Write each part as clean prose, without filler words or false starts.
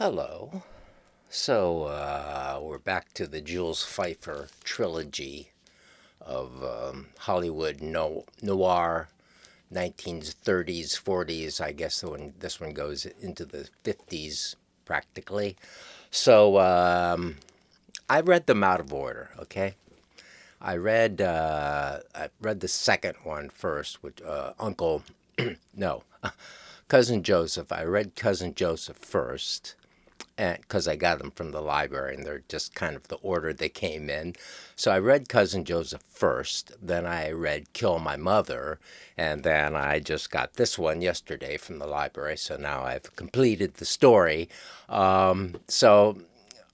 Hello. So we're back to the Jules Feiffer trilogy of Hollywood noir, 1930s, 40s. I guess this one goes into the 50s practically. So I read them out of order. Okay, I read the second one first, with Uncle no Cousin Joseph. I read Cousin Joseph first, because I got them from the library and they're just kind of the order they came in. So I read Cousin Joseph first, then I read Kill My Mother, and then I just got this one yesterday from the library. So now I've completed the story. So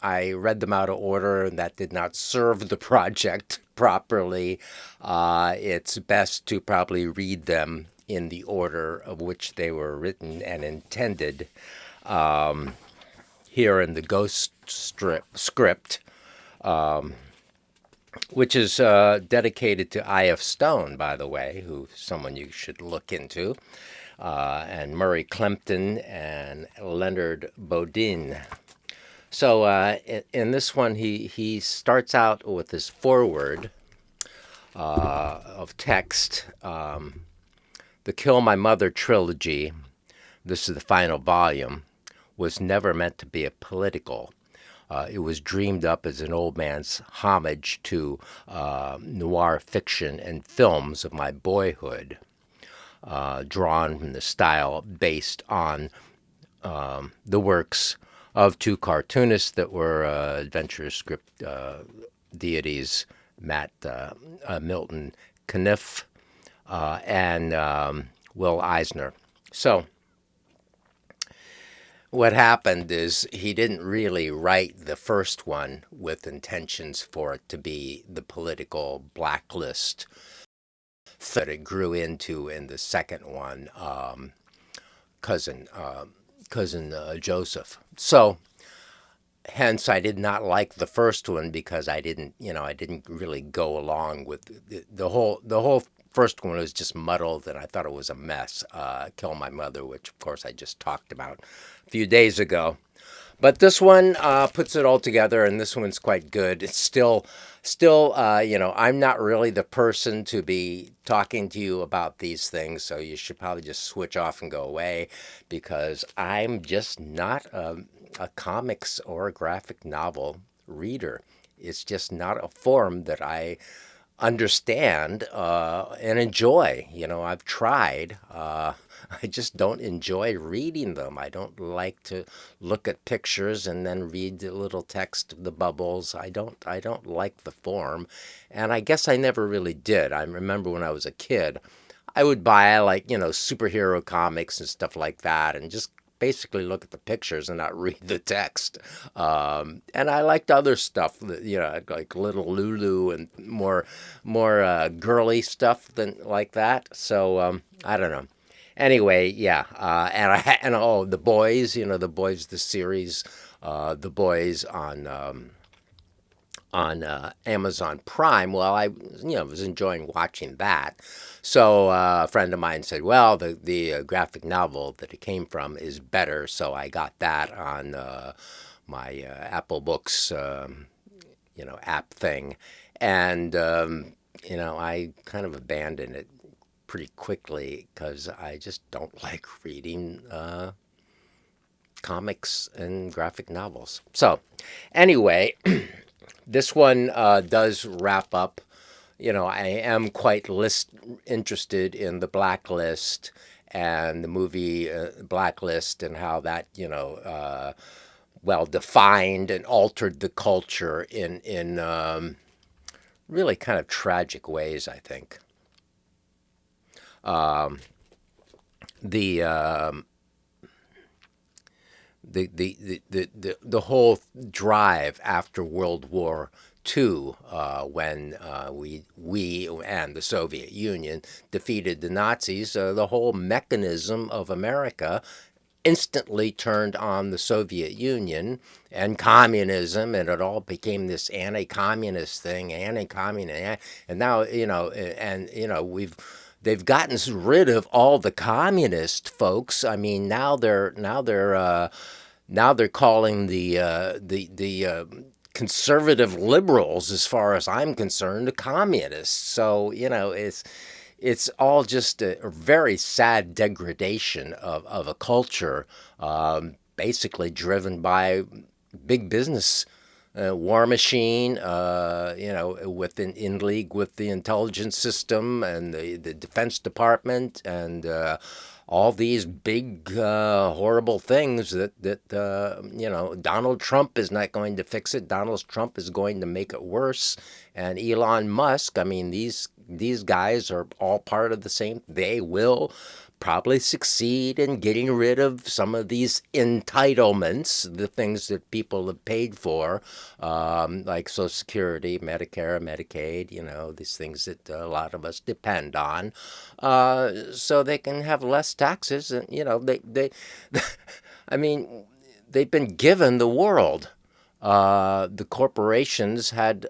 I read them out of order, and that did not serve the project properly. It's best to probably read them in the order of which they were written and intended. Here in the Ghost script, which is dedicated to I.F. Stone, by the way, who someone you should look into, and Murray Clempton and Leonard Bodin. So in this one, he starts out with this foreword of text. The Kill My Mother trilogy, this is the final volume, was never meant to be a political. It was dreamed up as an old man's homage to noir fiction and films of my boyhood, drawn from the style based on the works of two cartoonists that were adventure script deities, Matt Milton Caniff and Will Eisner. So what happened is he didn't really write the first one with intentions for it to be the political blacklist that it grew into in the second one, cousin cousin Joseph. So hence I did not like the first one because I didn't really go along with the whole first one was just muddled, and I thought it was a mess. Kill My Mother, which of course I just talked about a few days ago. But this one puts it all together, and this one's quite good. It's still, I'm not really the person to be talking to you about these things, so you should probably just switch off and go away because I'm just not a comics or a graphic novel reader. It's just not a form that I understand and enjoy. I've tried. I just don't enjoy reading them. I don't like to look at pictures and then read the little text of the bubbles. I don't like the form, and I guess I never really did. I remember when I was a kid, I would buy like superhero comics and stuff like that, and just basically look at the pictures and not read the text. And I liked other stuff, like Little Lulu and more girly stuff than like that. So I don't know. Anyway, yeah, and oh, the boys, the boys, the series, the boys on Amazon Prime. Well, I was enjoying watching that. So a friend of mine said, "Well, the graphic novel that it came from is better." So I got that on my Apple Books app thing, and I kind of abandoned it pretty quickly because I just don't like reading comics and graphic novels. So anyway, this one does wrap up. I am quite interested in the Blacklist and the movie Blacklist and how that well defined and altered the culture in really kind of tragic ways. I think the the whole drive after World War II, when we and the Soviet Union defeated the Nazis, the whole mechanism of America instantly turned on the Soviet Union and communism, and it all became this anti-communist thing, anti-communist, and now we've they've gotten rid of all the communist folks. I mean, now they're now they're calling the conservative liberals, as far as I'm concerned, communists. So it's all just a very sad degradation of a culture, basically driven by big business, war machine, in league with the intelligence system and the Defense Department and all these big, horrible things that Donald Trump is not going to fix it. Donald Trump is going to make it worse. And Elon Musk, I mean, these guys are all part of the same. They will probably succeed in getting rid of some of these entitlements, the things that people have paid for, like Social Security, Medicare, Medicaid, these things that a lot of us depend on, so they can have less taxes. And, I mean, they've been given the world. The corporations had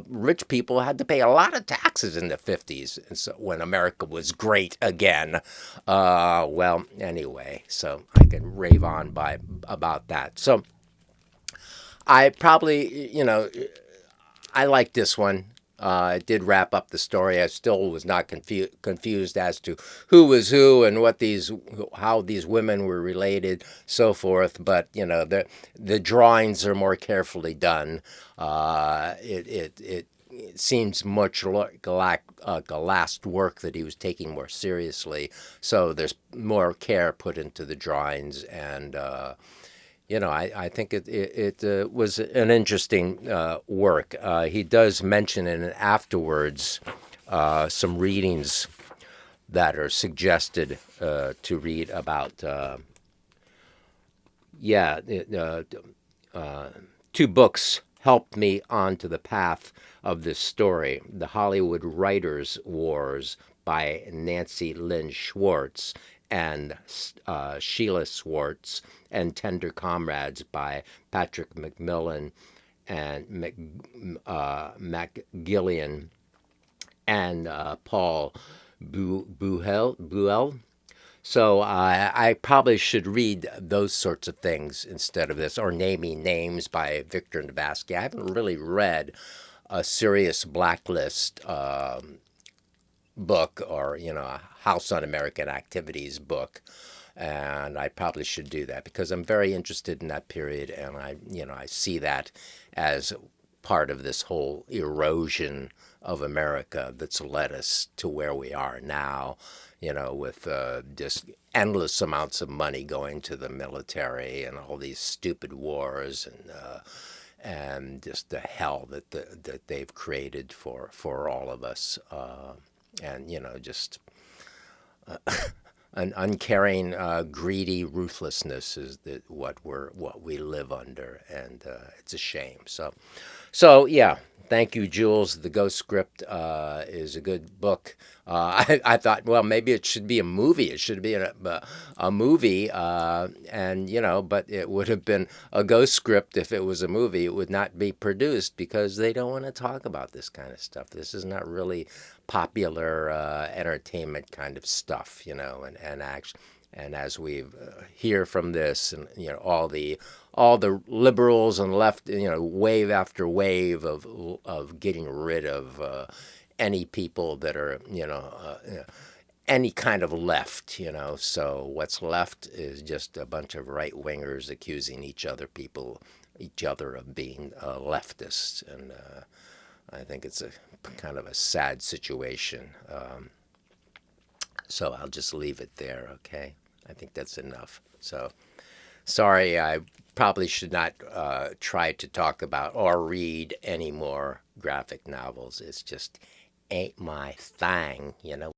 rich people had to pay a lot of taxes in the 50s, and so when America was great again. Well, anyway, so I can rave on by about that. So I probably, I like this one. It did wrap up the story. I still was not confused as to who was who and how these women were related, so forth. But the drawings are more carefully done. It seems much like a last work that he was taking more seriously. So there's more care put into the drawings, and I think it was an interesting work. He does mention in it afterwards some readings that are suggested to read about. Yeah, two books helped me onto the path of this story: The Hollywood Writers' Wars by Nancy Lynn Schwartz and Sheila Swartz, and Tender Comrades by Patrick McMillan and MacGillian and Paul Buell. So I probably should read those sorts of things instead of this, or Naming Names by Victor Navasky. I haven't really read a serious blacklist book, or a House Un-American Activities book, and I probably should do that because I'm very interested in that period, and I see that as part of this whole erosion of America that's led us to where we are now, with just endless amounts of money going to the military and all these stupid wars, and just the hell that they've created for all of us, and just an uncaring, greedy ruthlessness is what we live under, and it's a shame. So yeah. Thank you, Jules. The Ghost Script is a good book. I thought, well, maybe it should be a movie. It should be a movie, and but it would have been a ghost script if it was a movie. It would not be produced because they don't want to talk about this kind of stuff. This is not really popular entertainment kind of stuff, and action. And as we hear from this, and all the liberals and left, wave after wave of getting rid of any people that are, any kind of left, So what's left is just a bunch of right wingers accusing each other of being leftists, and I think it's a kind of a sad situation. So I'll just leave it there, okay? I think that's enough. So sorry, I probably should not try to talk about or read any more graphic novels. It's just ain't my thing,